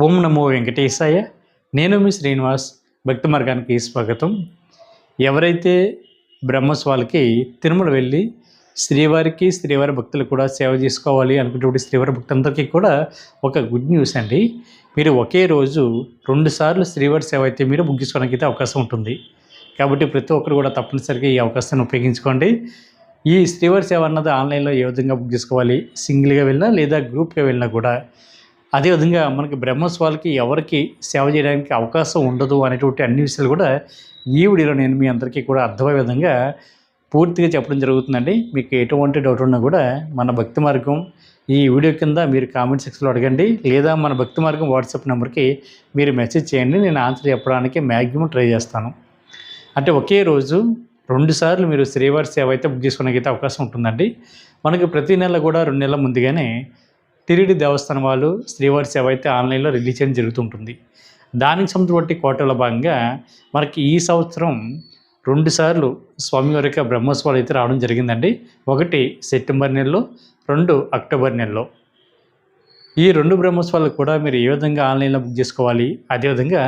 ఓం నమో వెంకటేశాయ. నేను మీ శ్రీనివాస్. భక్తి మార్గానికి స్వాగతం. ఎవరైతే బ్రహ్మోత్సవాలకి తిరుమల వెళ్ళి శ్రీవారి భక్తులు కూడా సేవ చేసుకోవాలి అనుకునేటువంటి శ్రీవారి భక్తులందరికీ కూడా ఒక గుడ్ న్యూస్ అండి. మీరు ఒకే రోజు 2 సార్లు శ్రీవారి సేవ అయితే మీరు బుక్ చేసుకోవడానికి అయితే అవకాశం ఉంటుంది. కాబట్టి ప్రతి ఒక్కరు కూడా తప్పనిసరిగా ఈ అవకాశాన్ని ఉపయోగించుకోండి. ఈ శ్రీవారి సేవ అన్నది ఆన్లైన్లో ఏ విధంగా బుక్ చేసుకోవాలి, సింగిల్గా వెళ్ళినా లేదా గ్రూప్గా వెళ్ళినా కూడా అదేవిధంగా మనకి బ్రహ్మోత్సవాలకి ఎవరికి సేవ చేయడానికి అవకాశం ఉండదు అనేటువంటి అన్ని విషయాలు కూడా ఈ వీడియోలో నేను మీ అందరికీ కూడా అర్థమయ్యే విధంగా పూర్తిగా చెప్పడం జరుగుతుందండి. మీకు ఎటువంటి డౌట్ ఉన్నా కూడా మన భక్తి మార్గం ఈ వీడియో కింద మీరు కామెంట్ సెక్షన్లో అడగండి, లేదా మన భక్తి మార్గం వాట్సాప్ నెంబర్కి మీరు మెసేజ్ చేయండి. నేను ఆన్సర్ చెప్పడానికి మ్యాక్సిమం ట్రై చేస్తాను. అంటే ఒకే రోజు 2 సార్లు మీరు శ్రీవారి సేవ అయితే బుక్ చేసుకోవడానికి అయితే అవకాశం ఉంటుందండి. మనకి ప్రతి నెల కూడా 2 నెలల ముందుగానే టిటిడి దేవస్థానం వాళ్ళు శ్రీవారి సేవ అయితే ఆన్లైన్లో రిలీజ్ చేయడం జరుగుతుంటుంది. దానికి సంబంధించిన కోటలో భాగంగా మనకి ఈ సంవత్సరం 2 సార్లు స్వామివారి యొక్క బ్రహ్మోత్సవాలు అయితే రావడం జరిగిందండి. 1 సెప్టెంబర్ నెలలో, 2 అక్టోబర్ నెలలో. ఈ 2 బ్రహ్మోత్సవాలు కూడా మీరు ఏ విధంగా ఆన్లైన్లో బుక్ చేసుకోవాలి, అదేవిధంగా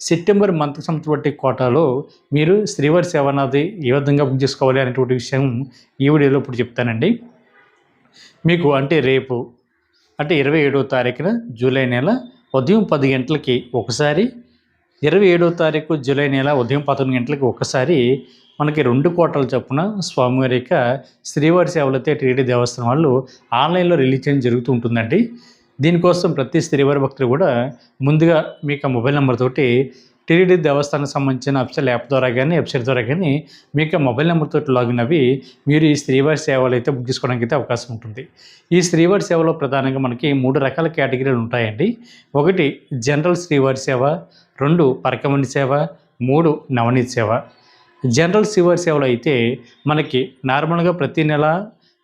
సెప్టెంబర్ మంత్కి సంబంధించిన కోటాలో మీరు శ్రీవారి సేవ అన్నది ఏ విధంగా బుక్ చేసుకోవాలి అనేటువంటి విషయం ఈ వీడియోలో ఇప్పుడు చెప్తానండి. మీకు అంటే రేపు 27వ తారీఖున జూలై నెల ఉదయం 10 గంటలకి ఒకసారి, 27వ తారీఖు జూలై నెల ఉదయం 11 గంటలకి ఒకసారి మనకి 2 కోటల చొప్పున స్వామివారి యొక్క శ్రీవారి సేవలు అయితే టిటిడి దేవస్థానం వాళ్ళు ఆన్లైన్లో రిలీజ్ చేయడం జరుగుతూ ఉంటుందండి. దీనికోసం ప్రతి శ్రీవారి భక్తులు కూడా ముందుగా మీకు మొబైల్ నెంబర్ తోటి టిటిడి దేవస్థానానికి సంబంధించిన అఫీషియల్ యాప్ ద్వారా కానీ వెబ్సైట్ ద్వారా కానీ మీకు మొబైల్ నెంబర్ తోటి లాగిన్ అవి మీరు ఈ శ్రీవారి సేవలు అయితే బుక్ చేసుకోవడానికి అయితే అవకాశం ఉంటుంది. ఈ శ్రీవారి సేవలో ప్రధానంగా మనకి 3 రకాల కేటగిరీలు ఉంటాయండి. 1 జనరల్ శ్రీవారి సేవ, 2 పరకమణి సేవ, 3 నవనీత సేవ. జనరల్ శ్రీవారి సేవలో అయితే మనకి నార్మల్గా ప్రతి నెల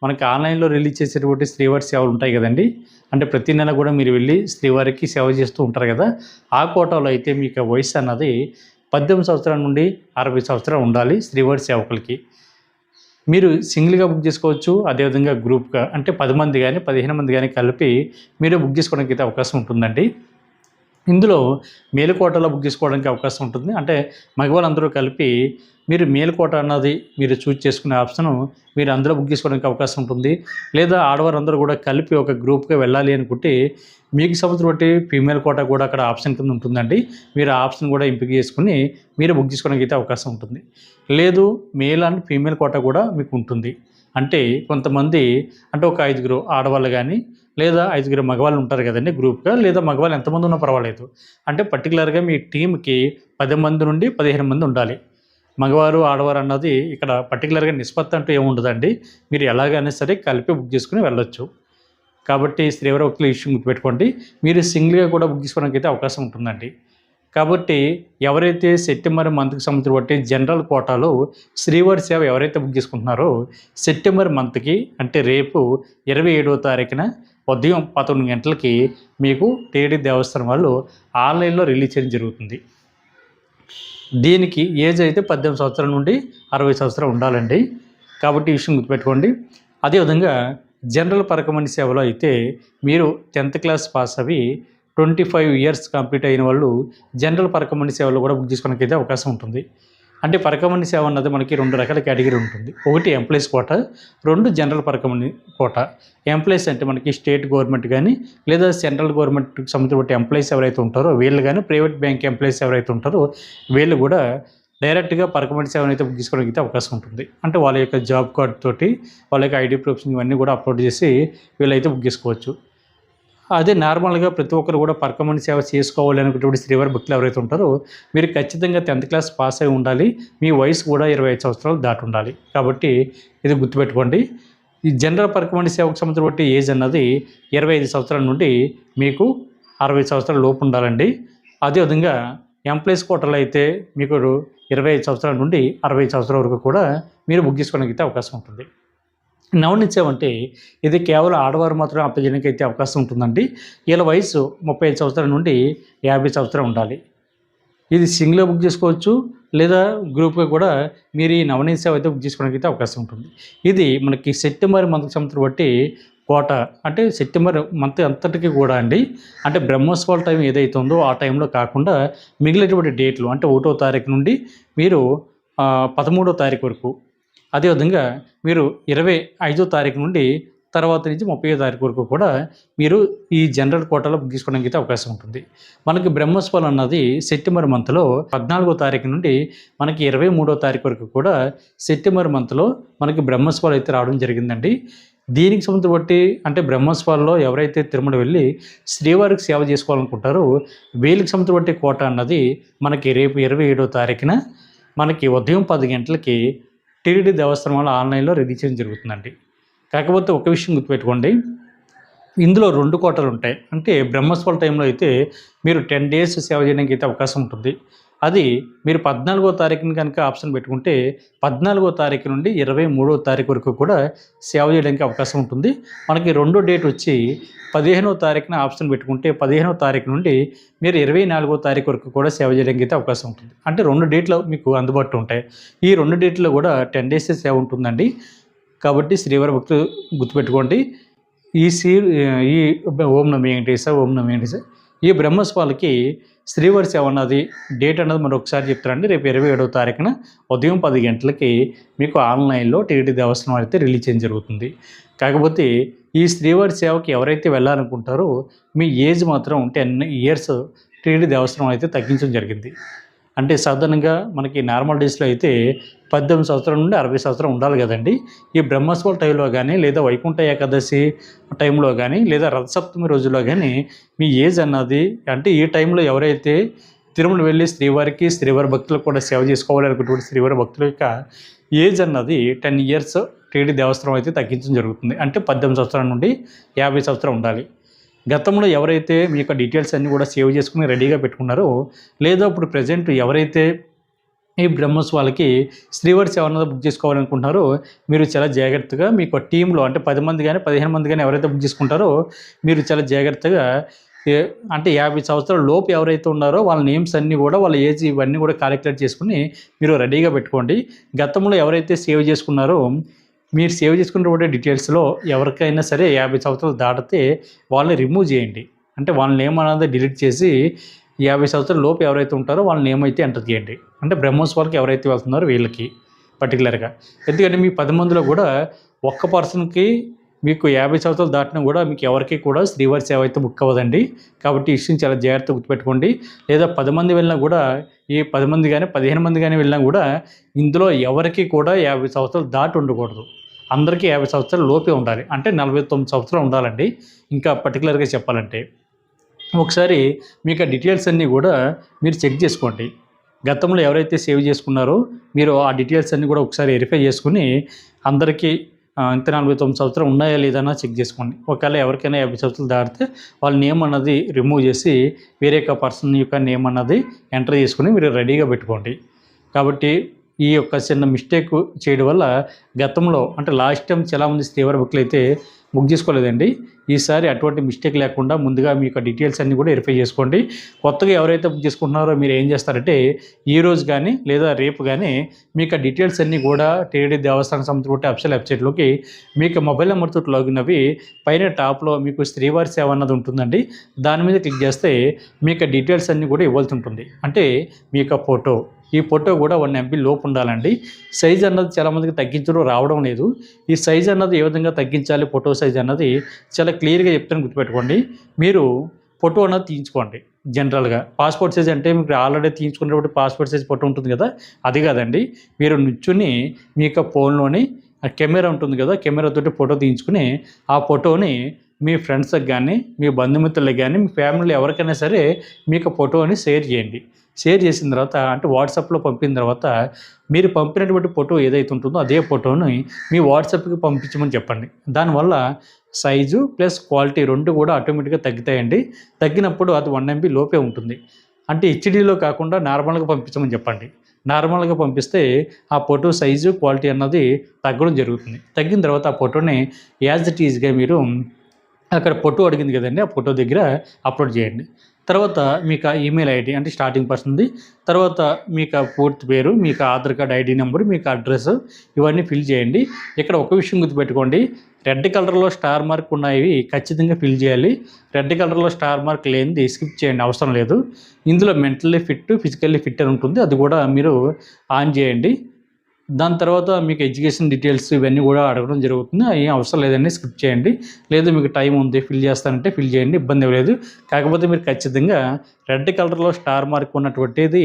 మనకి ఆన్లైన్లో రిలీజ్ చేసేటువంటి శ్రీవారి సేవలు ఉంటాయి కదండి. అంటే ప్రతి నెల కూడా మీరు వెళ్ళి శ్రీవారికి సేవ చేస్తూ ఉంటారు కదా. ఆ కోటాలో అయితే మీకు వయసు అన్నది 18 సంవత్సరాల నుండి 60 సంవత్సరాలు ఉండాలి శ్రీవారి సేవకులకి. మీరు సింగిల్గా బుక్ చేసుకోవచ్చు, అదేవిధంగా గ్రూప్గా అంటే 10 మంది కానీ 15 మంది కానీ కలిపి మీరు బుక్ చేసుకోవడానికి అయితే అవకాశం ఉంటుందండి. ఇందులో మేలుకోటలో బుక్ చేసుకోవడానికి అవకాశం ఉంటుంది. అంటే మగవాళ్ళందరూ కలిపి మీరు మేలుకోట అన్నది మీరు చూజ్ చేసుకునే ఆప్షన్ మీరు అందులో బుక్ చేసుకోవడానికి అవకాశం ఉంటుంది. లేదా ఆడవారందరూ కూడా కలిపి ఒక గ్రూప్గా వెళ్ళాలి అనుకుంటే మీకు సంబంధించిన ఫీమేల్ కోట కూడా అక్కడ ఆప్షన్ కింద ఉంటుందండి. మీరు ఆ ఆప్షన్ కూడా ఎంపిక చేసుకుని మీరు బుక్ చేసుకోవడానికి అయితే అవకాశం ఉంటుంది. లేదు మేల్ అండ్ ఫీమేల్ కోట కూడా మీకు ఉంటుంది. అంటే కొంతమంది అంటే ఒక 5 ఆడవాళ్ళు కానీ లేదా 5 మగవాళ్ళు ఉంటారు కదండి గ్రూప్గా, లేదా మగవాళ్ళు ఎంతమంది ఉన్నా పర్వాలేదు. అంటే పర్టికులర్గా మీ టీంకి 10 మంది నుండి 15 మంది ఉండాలి. మగవారు ఆడవారు అన్నది ఇక్కడ పర్టికులర్గా నిష్పత్తి అంటూ ఏముండదండి. మీరు ఎలాగైనా సరే కలిపి బుక్ చేసుకుని వెళ్ళొచ్చు. కాబట్టి శ్రీవారి భక్తుల విషయం గుర్తుపెట్టుకోండి. మీరు సింగిల్గా కూడా బుక్ చేసుకోవడానికి అయితే అవకాశం ఉంటుందండి. కాబట్టి ఎవరైతే సెప్టెంబర్ మంత్కి సంబంధించిన జనరల్ కోటాలో శ్రీవారి సేవ ఎవరైతే బుక్ చేసుకుంటున్నారో సెప్టెంబర్ మంత్కి అంటే రేపు 27వ తారీఖున ఉదయం 11 గంటలకి మీకు టిటిడి దేవస్థానం వాళ్ళు ఆన్లైన్లో రిలీజ్ చేయడం జరుగుతుంది. దీనికి ఏజ్ అయితే 18 సంవత్సరాల నుండి 60 సంవత్సరాలు ఉండాలండి. కాబట్టి ఈ విషయం గుర్తుపెట్టుకోండి. అదేవిధంగా జనరల్ పరకమణి సేవలో అయితే మీరు 10th క్లాస్ పాస్ అవి 25 ఇయర్స్ కంప్లీట్ అయిన వాళ్ళు జనరల్ పరకమణి సేవలో కూడా బుక్ చేసుకోవడానికి అయితే అవకాశం ఉంటుంది. అంటే పరకమణి సేవ అన్నది మనకి 2 రకాల కేటగిరీ ఉంటుంది. 1 ఎంప్లాయీస్ కోట, 2 జనరల్ పరకమణి కోట. ఎంప్లాయీస్ అంటే మనకి స్టేట్ గవర్నమెంట్ కానీ లేదా సెంట్రల్ గవర్నమెంట్కి సంబంధించిన ఎంప్లాయీస్ ఎవరైతే ఉంటారో వీళ్ళు కానీ, ప్రైవేట్ బ్యాంక్ ఎంప్లాయీస్ ఎవరైతే ఉంటారో వీళ్ళు కూడా డైరెక్ట్గా పరకమణి సేవను అయితే బుక్ చేసుకోవడానికి అయితే అవకాశం ఉంటుంది. అంటే వాళ్ళ యొక్క జాబ్ కార్డ్ తోటి వాళ్ళ యొక్క ఐడి ప్రూఫ్స్ ఇవన్నీ కూడా అప్లోడ్ చేసి వీళ్ళైతే బుక్ చేసుకోవచ్చు. అదే నార్మల్గా ప్రతి ఒక్కరు కూడా పరకమణి సేవ చేసుకోవాలి అనుకునేటువంటి శ్రీవారి భక్తులు ఎవరైతే ఉంటారో మీరు ఖచ్చితంగా 10th క్లాస్ పాస్ అయి ఉండాలి. మీ వయసు కూడా 25 సంవత్సరాలు దాటి ఉండాలి. కాబట్టి ఇది గుర్తుపెట్టుకోండి. ఈ జనరల్ పరకమణి సేవకు సంబంధించిన ఏజ్ అన్నది 25 సంవత్సరాల నుండి మీకు 60 సంవత్సరాల లోపు ఉండాలండి. అదేవిధంగా ఎంప్లాయీస్ కోటలో అయితే మీకు 25 సంవత్సరాల నుండి 60 సంవత్సరాల వరకు కూడా మీరు బుక్ చేసుకోవడానికి అయితే అవకాశం ఉంటుంది. నవనీత సేవ అంటే ఇది కేవలం ఆడవారు మాత్రమే అప్లై చేయడానికి అయితే అవకాశం ఉంటుందండి. వీళ్ళ వయసు 35 సంవత్సరాల నుండి 50 సంవత్సరాలు ఉండాలి. ఇది సింగిల్గా బుక్ చేసుకోవచ్చు, లేదా గ్రూప్గా కూడా మీరు ఈ నవనీత సేవ అయితే బుక్ చేసుకోవడానికి అయితే అవకాశం ఉంటుంది. ఇది మనకి సెప్టెంబర్ మంత్కి సంబంధించిన కోట అంటే సెప్టెంబర్ మంత్ అంతటికి కూడా అండి, అంటే బ్రహ్మోత్సవాల టైం ఏదైతే ఉందో ఆ టైంలో కాకుండా మిగిలినటువంటి డేట్లు అంటే 1వ తారీఖు నుండి మీరు 13వ తారీఖు వరకు, అదేవిధంగా మీరు 25వ తారీఖు నుండి తర్వాత నుంచి 30వ తారీఖు వరకు కూడా మీరు ఈ జనరల్ కోటాలో బుక్ చేసుకోవడానికి అయితే అవకాశం ఉంటుంది. మనకి బ్రహ్మోత్సవాలు అన్నది సెప్టెంబర్ మంత్లో 14వ తారీఖు నుండి మనకి 23వ తారీఖు వరకు కూడా సెప్టెంబర్ మంత్లో మనకి బ్రహ్మోత్సవాలు అయితే రావడం జరిగిందండి. దీనికి సంబంధించి బట్టి అంటే బ్రహ్మోత్సవాల్లో ఎవరైతే తిరుమల వెళ్ళి శ్రీవారికి సేవ చేసుకోవాలనుకుంటారో వీళ్ళకి సంబంధించి బట్టి కోట అన్నది మనకి రేపు 27వ తారీఖున మనకి ఉదయం 10 గంటలకి టీటీడీ దేవస్థానం వల్ల ఆన్లైన్లో రిలీజ్ చేయడం జరుగుతుందండి. కాకపోతే ఒక విషయం గుర్తుపెట్టుకోండి, ఇందులో 2 కోటలు ఉంటాయి. అంటే బ్రహ్మోత్సవాల టైంలో అయితే మీరు 10 డేస్ సేవ చేయడానికి అయితే అవకాశం ఉంటుంది. అది మీరు 14వ తారీఖున కనుక ఆప్షన్ పెట్టుకుంటే 14వ తారీఖు నుండి 23వ తారీఖు వరకు కూడా సేవ చేయడానికి అవకాశం ఉంటుంది. మనకి రెండో డేట్ వచ్చి 15వ తారీఖున ఆప్షన్ పెట్టుకుంటే 15వ తారీఖు నుండి మీరు 24వ తారీఖు వరకు కూడా సేవ చేయడానికి అయితే అవకాశం ఉంటుంది. అంటే 2 డేట్లు మీకు అందుబాటులో ఉంటాయి. ఈ 2 డేట్లో కూడా 10 డేస్ సేవ ఉంటుందండి. కాబట్టి శ్రీవారి భక్తులు గుర్తుపెట్టుకోండి, ఈ ఓం నమో వెంకటేశాయ, ఓం నమో వెంకటేశాయ ఈ బ్రహ్మోత్సవాలకి శ్రీవారి సేవ అన్నది డేట్ అన్నది మరొకసారి చెప్తారండి. రేపు 27వ తారీఖున ఉదయం 10 గంటలకి మీకు ఆన్లైన్లో టీటీడీ దేవస్థానం అయితే రిలీజ్ చేయడం జరుగుతుంది. కాకపోతే ఈ శ్రీవారి సేవకి ఎవరైతే వెళ్ళాలనుకుంటారో మీ ఏజ్ మాత్రం 10 ఇయర్స్ టీటీడీ దేవస్థానం అయితే తగ్గించడం జరిగింది. అంటే సాధారణంగా మనకి నార్మల్ డేస్లో అయితే 18 సంవత్సరాల నుండి 60 సంవత్సరం ఉండాలి కదండి. ఈ బ్రహ్మోత్సవాల టైంలో కానీ లేదా వైకుంఠ ఏకాదశి టైంలో కానీ లేదా రథసప్తమి రోజుల్లో కానీ మీ ఏజ్ అన్నది అంటే ఈ టైంలో ఎవరైతే తిరుమల వెళ్ళి శ్రీవారి భక్తులకు కూడా సేవ చేసుకోవాలనుకున్నటువంటి శ్రీవారి భక్తుల యొక్క ఏజ్ అన్నది 10 ఇయర్స్ టీటీడీ దేవస్థానం అయితే తగ్గించడం జరుగుతుంది. అంటే 18 సంవత్సరాల నుండి 50 సంవత్సరాలు ఉండాలి. గతంలో ఎవరైతే మీ యొక్క డీటెయిల్స్ అన్నీ కూడా సేవ్ చేసుకుని రెడీగా పెట్టుకున్నారో లేదా ఇప్పుడు ప్రజెంట్ ఎవరైతే ఈ బ్రహ్మోత్సవాలకి శ్రీవారి సేవ అన్నది బుక్ చేసుకోవాలనుకుంటున్నారో మీరు చాలా జాగ్రత్తగా మీకు టీంలో అంటే 10 మంది కానీ 15 మంది కానీ ఎవరైతే బుక్ చేసుకుంటారో మీరు చాలా జాగ్రత్తగా అంటే 50 సంవత్సరాల లోపు ఎవరైతే ఉన్నారో వాళ్ళ నేమ్స్ అన్నీ కూడా వాళ్ళ ఏజ్ ఇవన్నీ కూడా క్యాలిక్యులేట్ చేసుకుని మీరు రెడీగా పెట్టుకోండి. గతంలో ఎవరైతే సేవ్ చేసుకున్నారో మీరు సేవ్ చేసుకున్నటువంటి డీటెయిల్స్లో ఎవరికైనా సరే 50 సంవత్సరాలు దాటితే వాళ్ళని రిమూవ్ చేయండి. అంటే వాళ్ళ నేమ్ అనేది డిలీట్ చేసి 50 సంవత్సరాల లోపు ఎవరైతే ఉంటారో వాళ్ళ నేమ్ అయితే ఎంటర్ చేయండి. అంటే బ్రహ్మోత్సవాలకి ఎవరైతే వెళ్తున్నారో వీళ్ళకి పర్టికులర్గా. ఎందుకంటే మీ 10 మందిలో కూడా ఒక్క పర్సన్కి మీకు 50 సంవత్సరాలు దాటినా కూడా మీకు ఎవరికి కూడా శ్రీవారి సేవ అయితే బుక్ అవ్వదండి. కాబట్టి ఈ విషయం చాలా జాగ్రత్తగా గుర్తుపెట్టుకోండి. లేదా 10 మంది వెళ్ళినా కూడా ఈ 10 మంది కానీ 15 మంది కానీ వెళ్ళినా కూడా ఇందులో ఎవరికి కూడా 50 సంవత్సరాలు దాటి ఉండకూడదు. అందరికీ 50 సంవత్సరాల లోపే ఉండాలి. అంటే 49 సంవత్సరాలు ఉండాలండి. ఇంకా పర్టికులర్గా చెప్పాలంటే ఒకసారి మీకు ఆ డీటెయిల్స్ అన్నీ కూడా మీరు చెక్ చేసుకోండి. గతంలో ఎవరైతే సేవ్ చేసుకున్నారో మీరు ఆ డీటెయిల్స్ అన్నీ కూడా ఒకసారి వెరిఫై చేసుకుని అందరికీ ఇంత 49 సంవత్సరాలు ఉన్నాయా లేదన్నా చెక్ చేసుకోండి. ఒకవేళ ఎవరికైనా 50 సంవత్సరాలు దాటితే వాళ్ళ నేమ్ అన్నది రిమూవ్ చేసి వేరే ఒక పర్సన్ యొక్క నేమ్ అన్నది ఎంటర్ చేసుకుని మీరు రెడీగా పెట్టుకోండి. కాబట్టి ఈ యొక్క చిన్న మిస్టేక్ చేయడం వల్ల గతంలో అంటే లాస్ట్ టైం చాలామంది శ్రీవారి భక్తులు అయితే బుక్ చేసుకోలేదండి. ఈసారి అటువంటి మిస్టేక్ లేకుండా ముందుగా మీ యొక్క డీటెయిల్స్ అన్నీ కూడా వెరిఫై చేసుకోండి. కొత్తగా ఎవరైతే బుక్ చేసుకుంటున్నారో మీరు ఏం చేస్తారంటే ఈరోజు కానీ లేదా రేపు కానీ మీకు డీటెయిల్స్ అన్నీ కూడా టీటీడీ దేవస్థానం సంబంధించిన అఫీషియల్ వెబ్సైట్లోకి మీకు మొబైల్ నెంబర్తో లాగిన్ అవి పైన టాప్లో మీకు శ్రీవారి సేవ అన్నది ఉంటుందండి. దాని మీద క్లిక్ చేస్తే మీకు డీటెయిల్స్ అన్నీ కూడా ఇవ్వాల్సి ఉంటుంది. అంటే మీ యొక్క ఫోటో, ఈ ఫోటో కూడా 1 MB లోపు ఉండాలండి. సైజ్ అన్నది చాలామందికి తగ్గించడం రావడం లేదు. ఈ సైజ్ అన్నది ఏ విధంగా తగ్గించాలి ఫోటో సైజ్ అన్నది చాలా క్లియర్గా చెప్తాను, గుర్తుపెట్టుకోండి. మీరు ఫోటో అన్నది తీయించుకోండి. జనరల్గా పాస్పోర్ట్ సైజ్ అంటే మీకు ఆల్రెడీ తీయించుకున్నటువంటి పాస్పోర్ట్ సైజ్ ఫోటో ఉంటుంది కదా, అది కాదండి. మీరు నిల్చుని మీ యొక్క ఫోన్లోని కెమెరా ఉంటుంది కదా, కెమెరాతోటి ఫోటో తీయించుకుని ఆ ఫోటోని మీ ఫ్రెండ్స్కి కానీ మీ బంధుమిత్రులకు కానీ మీ ఫ్యామిలీలో ఎవరికైనా సరే మీకు ఫోటోని షేర్ చేయండి. షేర్ చేసిన తర్వాత అంటే వాట్సాప్లో పంపిన తర్వాత మీరు పంపినటువంటి ఫోటో ఏదైతే ఉంటుందో అదే ఫోటోని మీ వాట్సాప్కి పంపించమని చెప్పండి. దానివల్ల సైజు ప్లస్ క్వాలిటీ 2 కూడా ఆటోమేటిక్గా తగ్గుతాయండి. తగ్గినప్పుడు అది 1 MB లోపే ఉంటుంది. అంటే హెచ్డీలో కాకుండా నార్మల్గా పంపించమని చెప్పండి. నార్మల్గా పంపిస్తే ఆ ఫోటో సైజు క్వాలిటీ అన్నది తగ్గడం జరుగుతుంది. తగ్గిన తర్వాత ఆ ఫోటోని యాజ్ ఇట్ ఈజ్గా మీరు అక్కడ ఫోటో అడిగింది కదండి, ఆ ఫోటో దగ్గర అప్లోడ్ చేయండి. తర్వాత మీకు ఆ ఈమెయిల్ ఐడి అంటే స్టార్టింగ్ పర్సన్ది, తర్వాత మీకు ఆ పూర్తి పేరు, మీకు ఆధార్ కార్డ్ ఐడి నెంబర్, మీకు అడ్రస్ ఇవన్నీ ఫిల్ చేయండి. ఇక్కడ ఒక విషయం గుర్తుపెట్టుకోండి, రెడ్ కలర్లో స్టార్ మార్క్ ఉన్నవి ఖచ్చితంగా ఫిల్ చేయాలి. రెడ్ కలర్లో స్టార్ మార్క్ లేనిది స్కిప్ చేయండి, అవసరం లేదు. ఇందులో మెంటల్లీ ఫిట్, ఫిజికల్లీ ఫిట్ అని ఉంటుంది, అది కూడా మీరు ఆన్ చేయండి. దాని తర్వాత మీకు ఎడ్యుకేషన్ డీటెయిల్స్ ఇవన్నీ కూడా అడగడం జరుగుతుంది. అవి అవసరం లేదండి, స్కిప్ చేయండి. లేదు మీకు టైం ఉంది ఫిల్ చేస్తానంటే ఫిల్ చేయండి, ఇబ్బంది లేదు. కాకపోతే మీరు ఖచ్చితంగా రెడ్ కలర్లో స్టార్ మార్క్ ఉన్నటువంటిది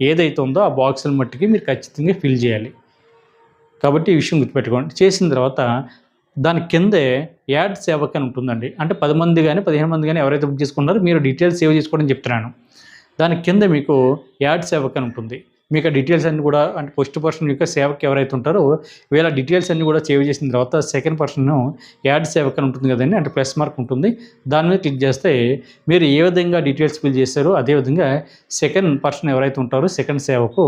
ఏదైతే ఉందో ఆ బాక్సుల మట్టికి మీరు ఖచ్చితంగా ఫిల్ చేయాలి. కాబట్టి ఈ విషయం గుర్తుపెట్టుకోండి. చేసిన తర్వాత దాని కిందే యాడ్ సేవక్ అని ఉంటుందండి. అంటే 10 మంది కానీ 15 మంది కానీ ఎవరైతే బుక్ చేసుకున్నారో మీరు డీటెయిల్స్ సేవ్ చేసుకోవడం చెప్తున్నాను. దాని కింద మీకు యాడ్ సేవక్ అని ఉంటుంది. మీకు ఆ డీటెయిల్స్ అన్నీ కూడా అంటే ఫస్ట్ పర్సన్ యొక్క సేవక్ ఎవరైతే ఉంటారో వీళ్ళ డీటెయిల్స్ అన్నీ కూడా సేవ్ చేసిన తర్వాత సెకండ్ పర్సన్ యాడ్ సేవక్ అని ఉంటుంది కదండి, అంటే ప్లస్ మార్క్ ఉంటుంది. దాని మీద క్లిక్ చేస్తే మీరు ఏ విధంగా డీటెయిల్స్ ఫిల్ చేస్తారో అదేవిధంగా సెకండ్ పర్సన్ ఎవరైతే ఉంటారో సెకండ్ సేవకు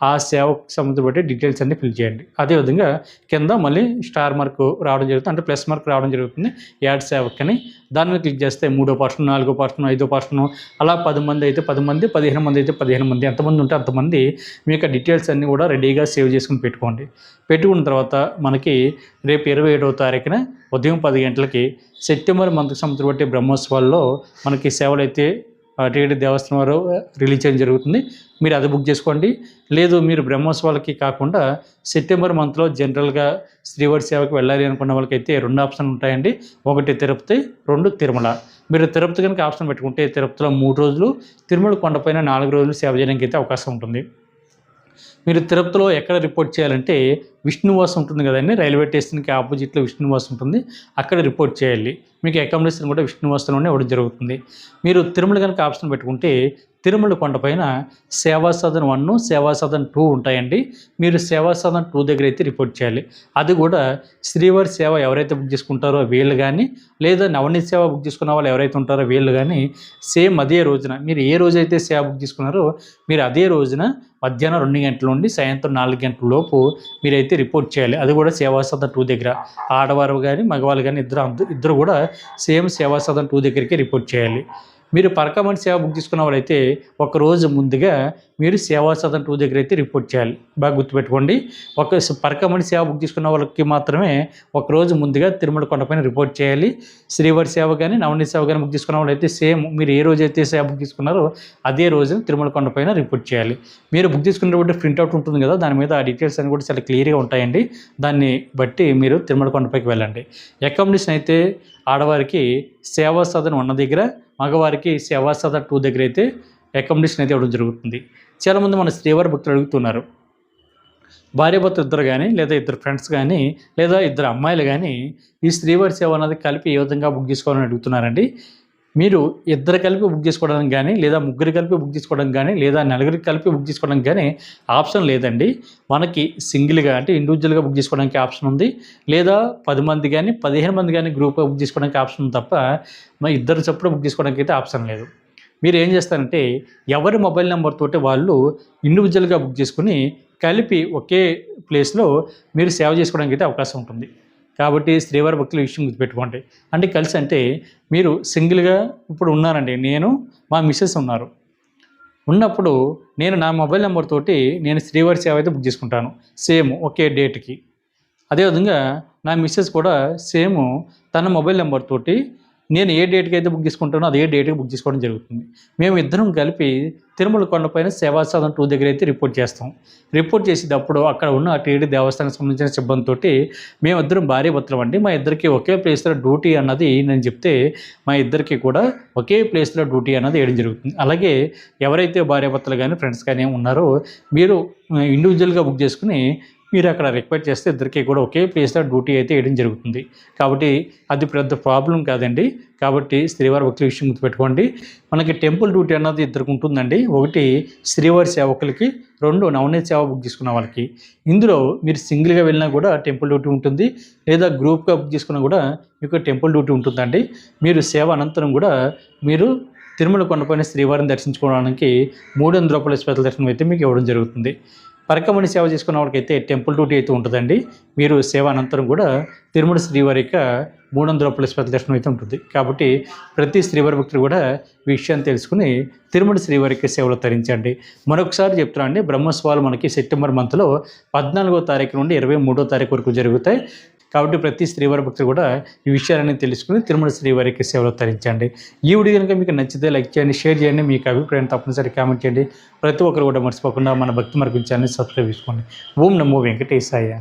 ఆ సేవకు సంబంధించి డీటెయిల్స్ అన్నీ ఫిల్ చేయండి. అదేవిధంగా కింద మళ్ళీ స్టార్ మార్క్ రావడం జరుగుతుంది, అంటే ప్లస్ మార్క్ రావడం జరుగుతుంది యాడ్ సేవక్ అని. దాని మీద క్లిక్ చేస్తే 3వ పర్సన్, 4వ పర్సన్, 5వ పర్సన్ అలా 10 మంది అయితే 10 మంది, 15 మంది అయితే 15 మంది, ఎంతమంది ఉంటే అంతమంది మీకు ఆ డీటెయిల్స్ అన్నీ కూడా రెడీగా సేవ్ చేసుకుని పెట్టుకోండి. పెట్టుకున్న తర్వాత మనకి రేపు 27వ తారీఖున ఉదయం 10 గంటలకి సెప్టెంబర్ మంత్కి సంబంధించి బ్రహ్మోత్సవాల్లో మనకి సేవలు అయితే టీటీడీ దేవస్థానం వారు రిలీజ్ చేయడం జరుగుతుంది. మీరు అది బుక్ చేసుకోండి. లేదు మీరు బ్రహ్మోత్సవాలకి కాకుండా సెప్టెంబర్ మంత్లో జనరల్గా శ్రీవారి సేవకి వెళ్ళాలి అనుకున్న వాళ్ళకైతే 2 ఆప్షన్లు ఉంటాయండి. 1 తిరుపతి, 2 తిరుమల. మీరు తిరుపతి కనుక ఆప్షన్ పెట్టుకుంటే తిరుపతిలో 3 రోజులు, తిరుమల కొండపైన 4 రోజులు సేవ చేయడానికి అయితే అవకాశం ఉంటుంది. మీరు తిరుపతిలో ఎక్కడ రిపోర్ట్ చేయాలంటే విష్ణువాసం ఉంటుంది కదండి, రైల్వే స్టేషన్కి ఆపోజిట్లో విష్ణువాసం ఉంటుంది, అక్కడ రిపోర్ట్ చేయాలి. మీకు అకామిడేషన్ కూడా విష్ణువాసంలోనే ఇవ్వడం జరుగుతుంది. మీరు తిరుమల కనుక ఆప్షన్ పెట్టుకుంటే తిరుమల కొండపైన సేవా సదన్ 1, సేవా సదన్ 2 ఉంటాయండి. మీరు సేవా సదన్ 2 దగ్గర అయితే రిపోర్ట్ చేయాలి. అది కూడా శ్రీవారి సేవ ఎవరైతే బుక్ చేసుకుంటారో వీళ్ళు కానీ, లేదా నవనీత సేవ బుక్ చేసుకున్న వాళ్ళు ఎవరైతే ఉంటారో వీళ్ళు కానీ సేమ్ అదే రోజున మీరు ఏ రోజైతే సేవ బుక్ చేసుకున్నారో మీరు అదే రోజున మధ్యాహ్నం 2 గంటల నుండి సాయంత్రం 4 గంటల లోపు మీరైతే రిపోర్ట్ చేయాలి. అది కూడా సేవా సదన్ 2 దగ్గర. ఆడవారు కానీ మగవాళ్ళు కానీ ఇద్దరు కూడా సేమ్ సేవా సదన్ 2 దగ్గరికి రిపోర్ట్ చేయాలి. మీరు పరకమణి సేవ బుక్ చేసుకున్న వాళ్ళైతే ఒకరోజు ముందుగా మీరు సేవా సదన్ 2 దగ్గర అయితే రిపోర్ట్ చేయాలి. బాగా గుర్తుపెట్టుకోండి. పరకమణి సేవ బుక్ చేసుకున్న వాళ్ళకి మాత్రమే ఒకరోజు ముందుగా తిరుమల కొండపైన రిపోర్ట్ చేయాలి. శ్రీవారి సేవ కానీ నవనీత సేవ కానీ బుక్ చేసుకున్న వాళ్ళైతే సేమ్ మీరు ఏ రోజైతే సేవ బుక్ చేసుకున్నారో అదే రోజున తిరుమల కొండపైన రిపోర్ట్ చేయాలి. మీరు బుక్ చేసుకున్నటువంటి ప్రింట్అవుట్ ఉంటుంది కదా, దాని మీద ఆ డీటెయిల్స్ అన్ని కూడా చాలా క్లియర్గా ఉంటాయండి. దాన్ని బట్టి మీరు తిరుమల కొండపైకి వెళ్ళండి. అకామిడేషన్ అయితే ఆడవారికి సేవా సదన్ 1 దగ్గర, మగవారికి సేవా సదన్ 2 దగ్గర అయితే అకామిడేషన్ అయితే ఇవ్వడం జరుగుతుంది. చాలామంది మన శ్రీవారి భక్తులు అడుగుతున్నారు, భార్యాభర్త ఇద్దరు కానీ లేదా ఇద్దరు ఫ్రెండ్స్ కానీ లేదా ఇద్దరు అమ్మాయిలు కానీ ఈ శ్రీవారి సేవ అన్నది కలిపి ఏ విధంగా బుక్ చేసుకోవాలని అడుగుతున్నారండి. మీరు ఇద్దరు కలిపి బుక్ చేసుకోవడానికి కానీ లేదా ముగ్గురు కలిపి బుక్ చేసుకోవడానికి కానీ లేదా నలుగురికి కలిపి బుక్ చేసుకోవడానికి కానీ ఆప్షన్ లేదండి. మనకి సింగిల్గా అంటే ఇండివిజువల్గా బుక్ చేసుకోవడానికి ఆప్షన్ ఉంది, లేదా 10 మంది కానీ 15 మంది కానీ గ్రూప్గా బుక్ చేసుకోవడానికి ఆప్షన్ ఉంది తప్ప మరి ఇద్దరు చొప్పున బుక్ చేసుకోవడానికి అయితే ఆప్షన్ లేదు. మీరు ఏం చేస్తారంటే ఎవరి మొబైల్ నెంబర్ తోటి వాళ్ళు ఇండివిజువల్గా బుక్ చేసుకుని కలిపి ఒకే ప్లేస్లో మీరు సేవ చేసుకోవడానికి అయితే అవకాశం ఉంటుంది. కాబట్టి శ్రీవారి భక్తుల విషయం గుర్తుపెట్టుకోండి. అంటే కలిసి అంటే మీరు సింగిల్గా ఇప్పుడు ఉన్నారండి, నేను మా మిస్సెస్ ఉన్నారు. ఉన్నప్పుడు నేను నా మొబైల్ నెంబర్ తోటి నేను శ్రీవారి సేవ అయితే బుక్ చేసుకుంటాను సేమ్ ఒకే డేట్కి. అదేవిధంగా నా మిస్సెస్ కూడా సేమ్ తన మొబైల్ నెంబర్ తోటి నేను ఏ డేట్కి అయితే బుక్ చేసుకుంటానో అదే డేట్కి బుక్ చేసుకోవడం జరుగుతుంది. మేము ఇద్దరం కలిపి తిరుమల కొండపైన సేవా సదన్ 2 దగ్గర అయితే రిపోర్ట్ చేస్తాం. రిపోర్ట్ చేసేటప్పుడు అక్కడ ఉన్న టీటీడీ దేవస్థానానికి సంబంధించిన సిబ్బందితో మేమిద్దరం భార్యాభర్తలం అండి, మా ఇద్దరికి ఒకే ప్లేస్లో డ్యూటీ అన్నది నేను చెప్తే మా ఇద్దరికి కూడా ఒకే ప్లేస్లో డ్యూటీ అన్నది వేయడం జరుగుతుంది. అలాగే ఎవరైతే భార్యాభర్తలు కానీ ఫ్రెండ్స్ కానీ ఉన్నారో మీరు ఇండివిజువల్గా బుక్ చేసుకుని మీరు అక్కడ రిక్వెస్ట్ చేస్తే ఇద్దరికి కూడా ఒకే ప్లేస్లో డ్యూటీ అయితే వేయడం జరుగుతుంది. కాబట్టి అది పెద్ద ప్రాబ్లం కాదండి. కాబట్టి శ్రీవారి భక్తుల విషయం గుర్తుపెట్టుకోండి. మనకి టెంపుల్ డ్యూటీ అన్నది ఇద్దరికి ఉంటుందండి. ఒకటి శ్రీవారి సేవకులకి, 2 నవనీత సేవ బుక్ చేసుకున్న వాళ్ళకి. ఇందులో మీరు సింగిల్గా వెళ్ళినా కూడా టెంపుల్ డ్యూటీ ఉంటుంది, లేదా గ్రూప్గా బుక్ చేసుకున్నా కూడా మీకు టెంపుల్ డ్యూటీ ఉంటుందండి. మీరు సేవ అనంతరం కూడా మీరు తిరుమల కొండపైన శ్రీవారిని దర్శించుకోవడానికి 300 రూపాయల స్పెషల్ దర్శనం అయితే మీకు ఇవ్వడం జరుగుతుంది. పరకమణి సేవ చేసుకున్న వాళ్ళకైతే టెంపుల్ డ్యూటీ అయితే ఉంటుందండి. మీరు సేవ అనంతరం కూడా తిరుమల శ్రీవారి యొక్క 300 స్పెషల్ దర్శనం అయితే ఉంటుంది. కాబట్టి ప్రతి శ్రీవారి భక్తులు కూడా ఈ విషయాన్ని తెలుసుకుని తిరుమల శ్రీవారికి సేవలు తరించండి. మరొకసారి చెప్తున్నా అండి, బ్రహ్మోత్సవాలు మనకి సెప్టెంబర్ మంత్లో 14వ తారీఖు నుండి 23వ తారీఖు వరకు జరుగుతాయి. కాబట్టి ప్రతి శ్రీవారి భక్తులు కూడా ఈ విషయాలన్నీ తెలుసుకుని తిరుమల శ్రీవారికి సేవలు తరించండి. ఈ వీడియో కనుక మీకు నచ్చితే లైక్ చేయండి, షేర్ చేయండి, మీకు అభిప్రాయం తప్పనిసరి కామెంట్ చేయండి. ప్రతి ఒక్కరు కూడా మర్చిపోకుండా మన భక్తి మార్గం ఛానల్ని సబ్స్క్రైబ్ చేసుకోండి. ఓం నమో వెంకటేశాయ.